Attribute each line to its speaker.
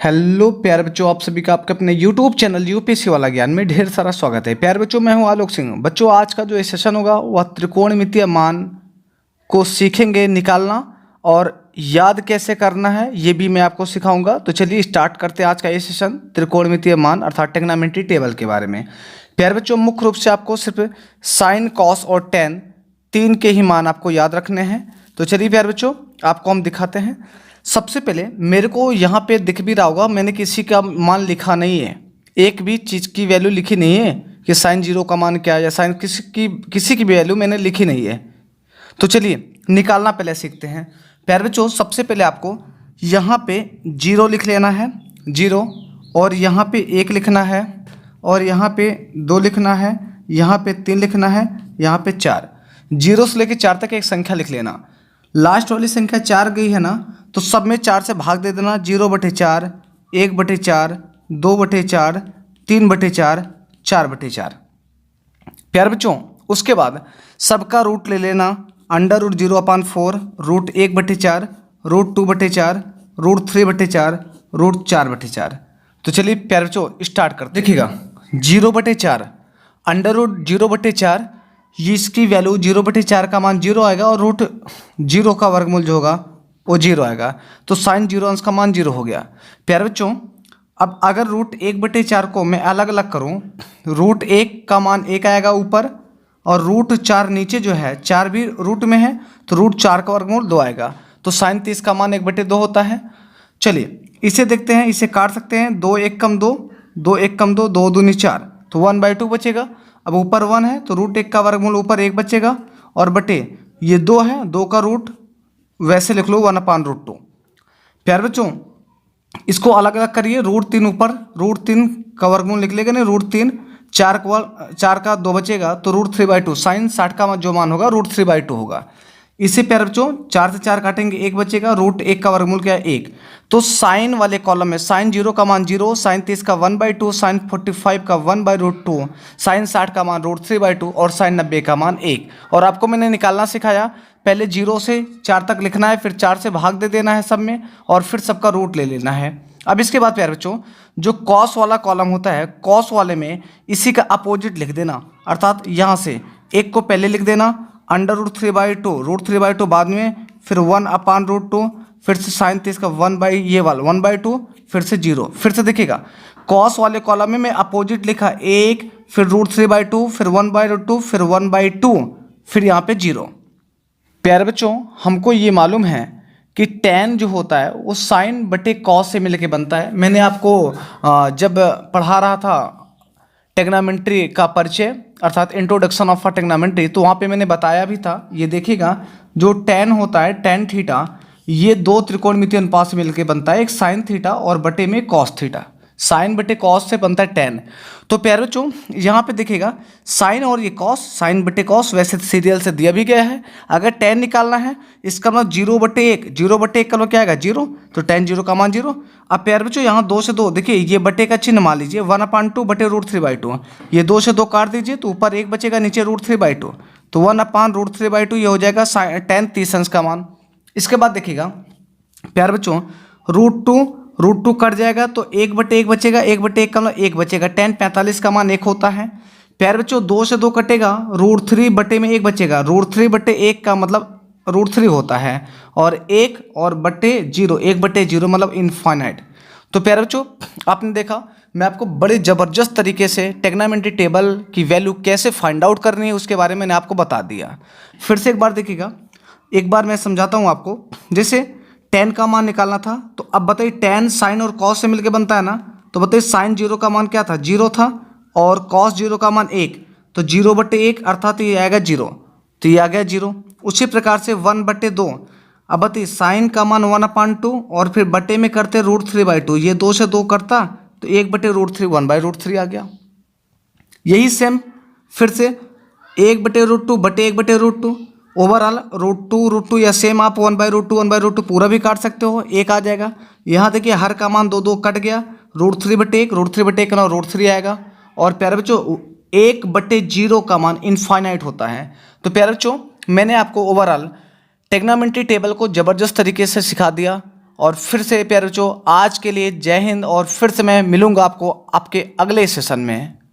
Speaker 1: Hello प्यारे बच्चों, आप सभी का आपके अपने YouTube चैनल यूपीएससी वाला ज्ञान में ढेर सारा स्वागत है। प्यारे बच्चों, मैं हूं आलोक सिंह। बच्चों, आज का जो ये सेशन होगा वह त्रिकोणमितीय मान को सीखेंगे निकालना और याद कैसे करना है ये भी मैं आपको सिखाऊंगा। तो चलिए स्टार्ट करते हैं आज का ये सेशन त्रिकोणमितीय मान अर्थात ट्रिग्नोमेट्री टेबल के बारे में। प्यारे बच्चों, मुख्य रूप से आपको सिर्फ साइन, कॉस और टेन तीन के ही मान आपको याद रखने हैं। तो चलिए प्यारे बच्चों, आपको हम दिखाते हैं। सबसे पहले मेरे को यहाँ पे दिख भी रहा होगा, मैंने किसी का मान लिखा नहीं है, एक भी चीज़ की वैल्यू लिखी नहीं है कि साइन जीरो का मान क्या है या साइन किसी की भी वैल्यू मैंने लिखी नहीं है। तो चलिए निकालना पहले सीखते हैं। प्यारे बच्चों, सबसे पहले आपको यहाँ पे जीरो लिख लेना है, जीरो, और यहाँ पे एक लिखना है, और यहाँ पे दो लिखना है, यहाँ पे तीन लिखना है, यहाँ पे चार। जीरो से लेकर चार तक एक संख्या लिख लेना। लास्ट वाली संख्या चार गई है ना, तो सब में चार से भाग दे देना। 0/4, 1/4, 2/4, 3/4, 4/4। प्यारे बच्चों, उसके बाद सबका रूट ले लेना। √0/4, √1/4, √2/4, √3/4, √4/4। तो चलिए प्यारे बच्चों स्टार्ट करते। देखिएगा 0/4, √0/4, ये इसकी वैल्यू 0/4 का मान 0 आएगा और √0 का वर्गमूल जो होगा वो 0 आएगा। तो साइन 0 अंश का मान 0 हो गया। प्यारे बच्चों, अब अगर √1/4 को मैं अलग अलग करूं, √1 का मान 1 आएगा ऊपर और √4 नीचे जो है, 4 भी रूट में है तो √4 का वर्गमूल 2 आएगा। तो साइन 30 का मान 1/2 होता है। चलिए इसे देखते हैं, इसे काट सकते हैं। 2 1 कम 2, 2 1 कम 2, 2 दूनी 4, तो 1/2 बचेगा। अब ऊपर 1 है तो √1 का वर्गमूल ऊपर 1 बचेगा और बटे ये 2 है, 2 का रूट वैसे लिख लो 1/√2। प्यारे बच्चों, इसको अलग अलग करिए। √3 ऊपर, √3 का वर्गमूल लिख लेंगे नहीं, √3, 4 का 2 बचेगा तो √3/2। साइन 60 का जो मान होगा √3/2 होगा। इसे प्यारे बच्चों 4 से 4 काटेंगे, 1 बचेगा। √1 का वर्गमूल क्या है? 1। तो साइन वाले कॉलम में साइन 0 का मान 0, साइन 30 का 1/2, साइन 45 का 1/√2, साइन 60 का मान √3/2 और साइन 90 का मान 1। और आपको मैंने निकालना सिखाया, पहले 0 से 4 तक लिखना है, फिर 4 से भाग दे देना है सब में और फिर सबका रूट ले लेना है। अब इसके बाद प्यारे बच्चों, जो कॉस वाला कॉलम होता है, कॉस वाले में इसी का अपोजिट लिख देना, अर्थात यहाँ से 1 को पहले लिख देना, √3/2, √3/2 बाद में, फिर 1/√2, फिर से साइन 30 का 1/2, फिर से 0। फिर से देखिएगा, कॉस वाले कॉलम में मैं अपोजिट लिखा 1, फिर √3/2, फिर 1/2, फिर 1/2, फिर यहाँ पे 0। प्यारे बच्चों, हमको ये मालूम है कि tan जो होता है वो साइन बटे कॉस से मिलके बनता है। मैंने आपको जब पढ़ा रहा था ट्रिग्नोमेट्री का परिचय अर्थात इंट्रोडक्शन ऑफ ट्रिग्नोमेट्री, तो वहाँ पे मैंने बताया भी था। ये देखिएगा, जो tan होता है, tan थीटा, ये दो त्रिकोणमितीय अनुपात से मिलकर बनता है, एक साइन थीटा और बटे में कॉस थीटा। साइन बटे कॉस से बनता है tan। तो प्यारे बच्चों, यहाँ पे देखिएगा साइन और ये कॉस, साइन बटे कॉस वैसे सीरियल से दिया भी गया है। अगर tan निकालना है, इसका मतलब 0/1, 0/1 का मतलब क्या आएगा? 0, तो tan 0 का मान 0। अब प्यारे बच्चों, यहाँ 2 से 2, देखिए ये बटे का चिन्ह मान लीजिए, 1/2 बटे √3/2। ये 2 से 2 काट दीजिए तो ऊपर 1 बचेगा, नीचे √3/2, तो 1/√3/2 ये हो जाएगा tan 30 अंश का मान। इसके बाद देखिएगा प्यारे बच्चों, √2 कट जाएगा तो 1/1 बचेगा, 1/1 का मतलब 1 बचेगा। tan 45 का मान 1 होता है। प्यारे बच्चों, 2 से 2 कटेगा, √3 बटे में 1 बचेगा, √3/1 का मतलब √3 होता है, और 1 और बटे 0, 1/0 मतलब इनफाइनाइट। तो प्यारे बच्चों, आपने देखा मैं आपको बड़े ज़बरदस्त तरीके से ट्रिग्नोमेट्री टेबल की वैल्यू कैसे फाइंड आउट करनी है उसके बारे में मैंने आपको बता दिया। फिर से एक बार देखिएगा, एक बार मैं समझाता हूँ आपको। जैसे tan का मान निकालना था, तो अब बताइए tan साइन और कॉस से मिलकर बनता है ना, तो बताइए साइन 0 का मान क्या था? 0 था, और कॉस 0 का मान 1, तो 0/1 अर्थात ये आएगा 0, तो ये आ गया 0। उसी प्रकार से 1/2, अब बताइए साइन का मान 1/2 और फिर बटे में करते √3/2, ये 2 से 2 करता तो 1/√3, 1/√3 आ गया। यही सेम फिर से 1/√2 बटे 1/√2, ओवरऑल √2 या सेम आप 1/√2 पूरा भी काट सकते हो, 1 आ जाएगा। यहाँ देखिए हर का मान 2 कट गया, √3/1 का √3 आएगा। और प्यारे बच्चों, 1/0 का मान इनफाइनाइट होता है। तो प्यारे बच्चों, मैंने आपको ओवरऑल ट्रिग्नोमेट्री टेबल को ज़बरदस्त तरीके से सिखा दिया और फिर से प्यारे बच्चों आज के लिए जय हिंद, और फिर से मैं मिलूंगा आपको आपके अगले सेशन में।